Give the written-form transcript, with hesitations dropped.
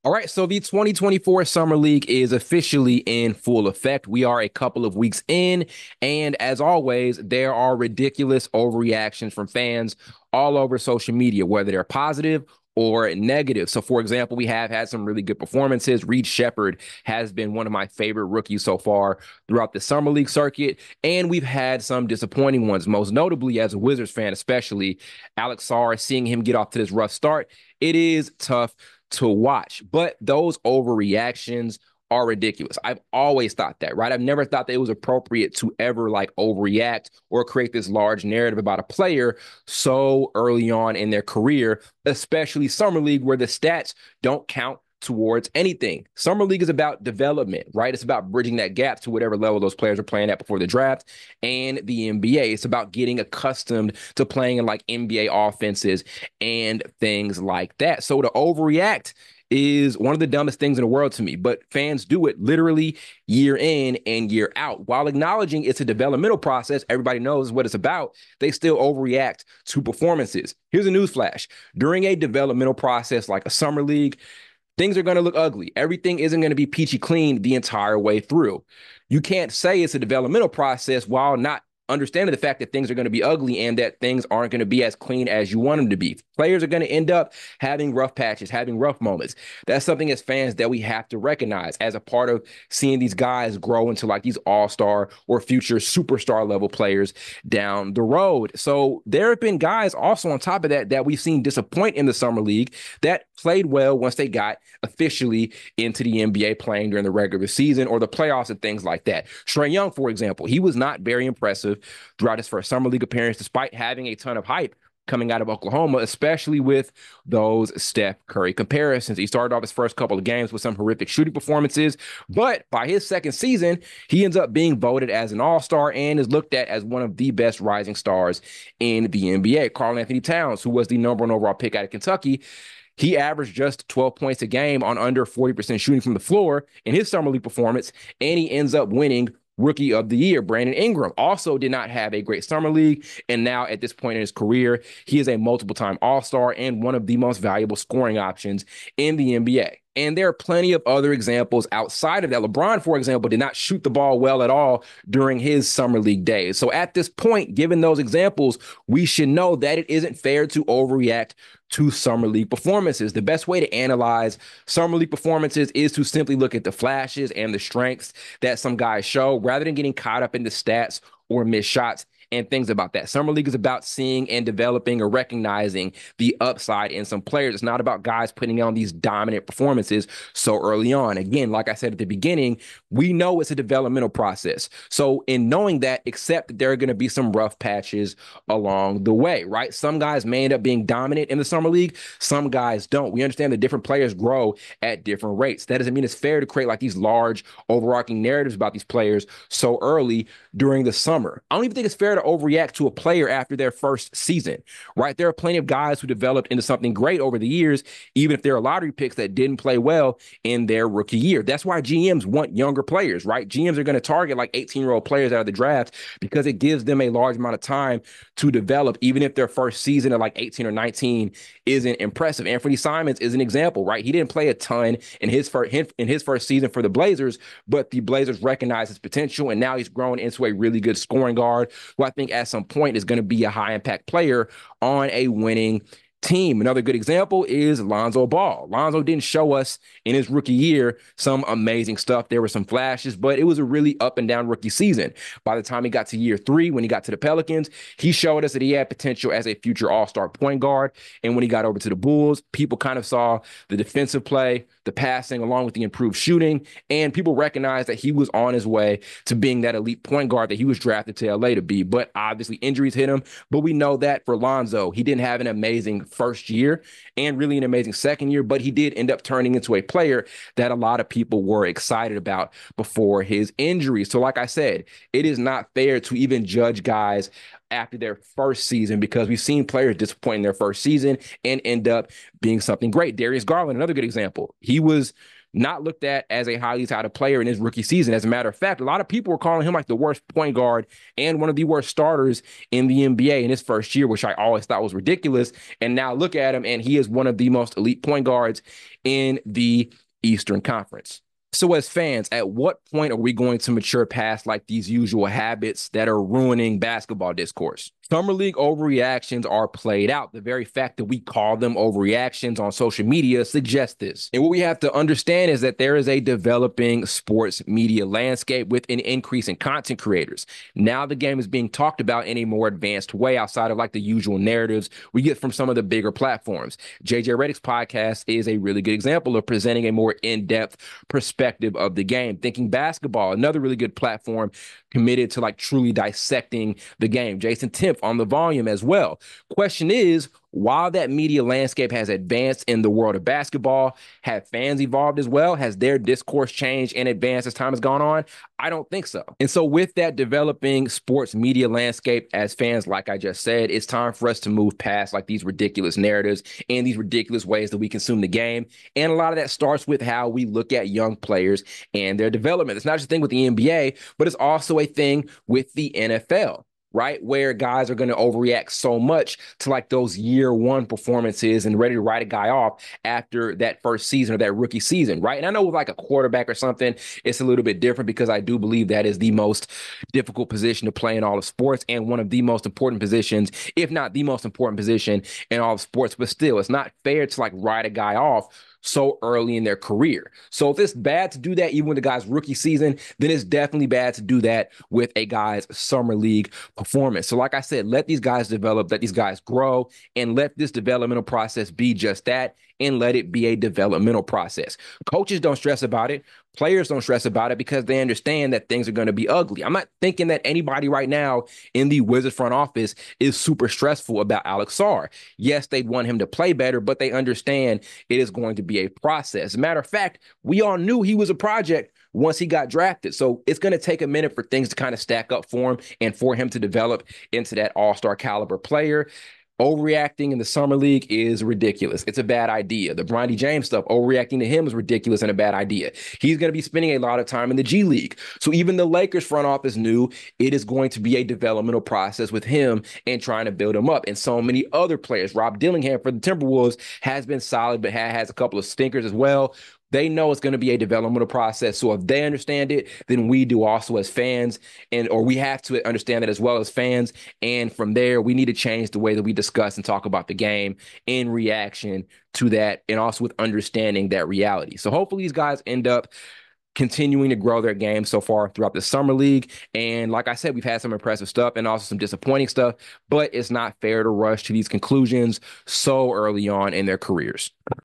All right, so the 2024 Summer League is officially in full effect. We are a couple of weeks in, and as always, there are ridiculous overreactions from fans all over social media, whether they're positive or negative. So, for example, we have had some really good performances. Reed Shepherd has been one of my favorite rookies so far throughout the Summer League circuit, and we've had some disappointing ones, most notably as a Wizards fan, especially Alex Sarr, seeing him get off to this rough start. It is tough to watch. But those overreactions are ridiculous. I've always thought that, right? I've never thought that it was appropriate to ever like overreact or create this large narrative about a player so early on in their career, especially Summer League, where the stats don't count towards anything. Summer League is about development, right? It's about bridging that gap to whatever level those players are playing at before the draft. And the NBA, it's about getting accustomed to playing in like NBA offenses and things like that. So to overreact is one of the dumbest things in the world to me, but fans do it literally year in and year out. While acknowledging it's a developmental process, everybody knows what it's about, they still overreact to performances. Here's a newsflash. During a developmental process like a summer league, things are going to look ugly. Everything isn't going to be peachy clean the entire way through. You can't say it's a developmental process while not understanding the fact that things are going to be ugly and that things aren't going to be as clean as you want them to be. Players are going to end up having rough patches, having rough moments. That's something as fans that we have to recognize as a part of seeing these guys grow into like these all-star or future superstar level players down the road. So there have been guys also on top of that that we've seen disappoint in the summer league that played well once they got officially into the NBA playing during the regular season or the playoffs and things like that. Trae Young, for example, he was not very impressive throughout his first summer league appearance, despite having a ton of hype coming out of Oklahoma, especially with those Steph Curry comparisons. He started off his first couple of games with some horrific shooting performances, but by his second season, he ends up being voted as an all-star and is looked at as one of the best rising stars in the NBA. Karl-Anthony Towns, who was the number one overall pick out of Kentucky, he averaged just 12 points a game on under 40% shooting from the floor in his summer league performance, and he ends up winning Rookie of the Year. Brandon Ingram also did not have a great summer league, and now at this point in his career, he is a multiple-time All-Star and one of the most valuable scoring options in the NBA. And there are plenty of other examples outside of that. LeBron, for example, did not shoot the ball well at all during his summer league days. So at this point, given those examples, we should know that it isn't fair to overreact to summer league performances. The best way to analyze summer league performances is to simply look at the flashes and the strengths that some guys show rather than getting caught up in the stats or missed shots and things about that. Summer League is about seeing and developing or recognizing the upside in some players. It's not about guys putting on these dominant performances so early on. Again, like I said at the beginning, we know it's a developmental process. So in knowing that, accept that there are going to be some rough patches along the way, right? Some guys may end up being dominant in the Summer League. Some guys don't. We understand that different players grow at different rates. That doesn't mean it's fair to create like these large overarching narratives about these players so early during the summer. I don't even think it's fair to overreact to a player after their first season, right? There are plenty of guys who developed into something great over the years, even if they're lottery picks that didn't play well in their rookie year. That's why GMs want younger players, right? GMs are going to target like 18-year-old players out of the draft because it gives them a large amount of time to develop, even if their first season at like 18 or 19 isn't impressive. Anthony Simons is an example, right? He didn't play a ton in his first season for the Blazers, but the Blazers recognized his potential, and now he's grown into a really good scoring guard who I think at some point is going to be a high impact player on a winning team. Another good example is Lonzo Ball. Lonzo didn't show us in his rookie year some amazing stuff. There were some flashes, but it was a really up and down rookie season. By the time he got to year 3, when he got to the Pelicans, he showed us that he had potential as a future all-star point guard. And when he got over to the Bulls, people kind of saw the defensive play, the passing, along with the improved shooting, and people recognized that he was on his way to being that elite point guard that he was drafted to LA to be. But obviously injuries hit him. But we know that for Lonzo, he didn't have an amazing first year and really an amazing second year, but he did end up turning into a player that a lot of people were excited about before his injury. So like I said, it is not fair to even judge guys after their first season because we've seen players disappoint in their first season and end up being something great. Darius Garland, another good example. He was not looked at as a highly touted player in his rookie season. As a matter of fact, a lot of people were calling him like the worst point guard and one of the worst starters in the NBA in his first year, which I always thought was ridiculous. And now look at him, and he is one of the most elite point guards in the Eastern Conference. So as fans, at what point are we going to mature past like these usual habits that are ruining basketball discourse? Summer League overreactions are played out. The very fact that we call them overreactions on social media suggests this. And what we have to understand is that there is a developing sports media landscape with an increase in content creators. Now the game is being talked about in a more advanced way outside of like the usual narratives we get from some of the bigger platforms. JJ Redick's podcast is a really good example of presenting a more in-depth perspective of the game. Thinking Basketball, another really good platform committed to like truly dissecting the game. Jason Timpf on the Volume as well. Question is, while that media landscape has advanced in the world of basketball, have fans evolved as well? Has their discourse changed and advanced as time has gone on? I don't think so. And so with that developing sports media landscape, as fans, like I just said, it's time for us to move past like these ridiculous narratives and these ridiculous ways that we consume the game. And a lot of that starts with how we look at young players and their development. It's not just a thing with the NBA, but it's also a thing with the NFL. Right? Where guys are going to overreact so much to like those year one performances and ready to write a guy off after that first season or that rookie season. Right. And I know with like a quarterback or something, it's a little bit different because I do believe that is the most difficult position to play in all of sports and one of the most important positions, if not the most important position in all of sports. But still, it's not fair to like write a guy off so early in their career. So if it's bad to do that, even with the guy's rookie season, then it's definitely bad to do that with a guy's summer league performance. So like I said, let these guys develop, let these guys grow, and let this developmental process be just that, and let it be a developmental process. Coaches don't stress about it. Players don't stress about it because they understand that things are going to be ugly. I'm not thinking that anybody right now in the Wizards front office is super stressful about Alex Sarr. Yes, they want him to play better, but they understand it is going to be a process. As a matter of fact, we all knew he was a project once he got drafted. So it's going to take a minute for things to kind of stack up for him and for him to develop into that all-star caliber player. Overreacting in the summer league is ridiculous. It's a bad idea. The Bronny James stuff, overreacting to him is ridiculous and a bad idea. He's going to be spending a lot of time in the G League. So even the Lakers front office knew it is going to be a developmental process with him and trying to build him up. And so many other players, Rob Dillingham for the Timberwolves has been solid, but has a couple of stinkers as well. They know it's going to be a developmental process. So if they understand it, then we do also as fans, or we have to understand it as well as fans. And from there, we need to change the way that we discuss and talk about the game in reaction to that, and also with understanding that reality. So hopefully these guys end up continuing to grow their game so far throughout the summer league. And like I said, we've had some impressive stuff and also some disappointing stuff, but it's not fair to rush to these conclusions so early on in their careers.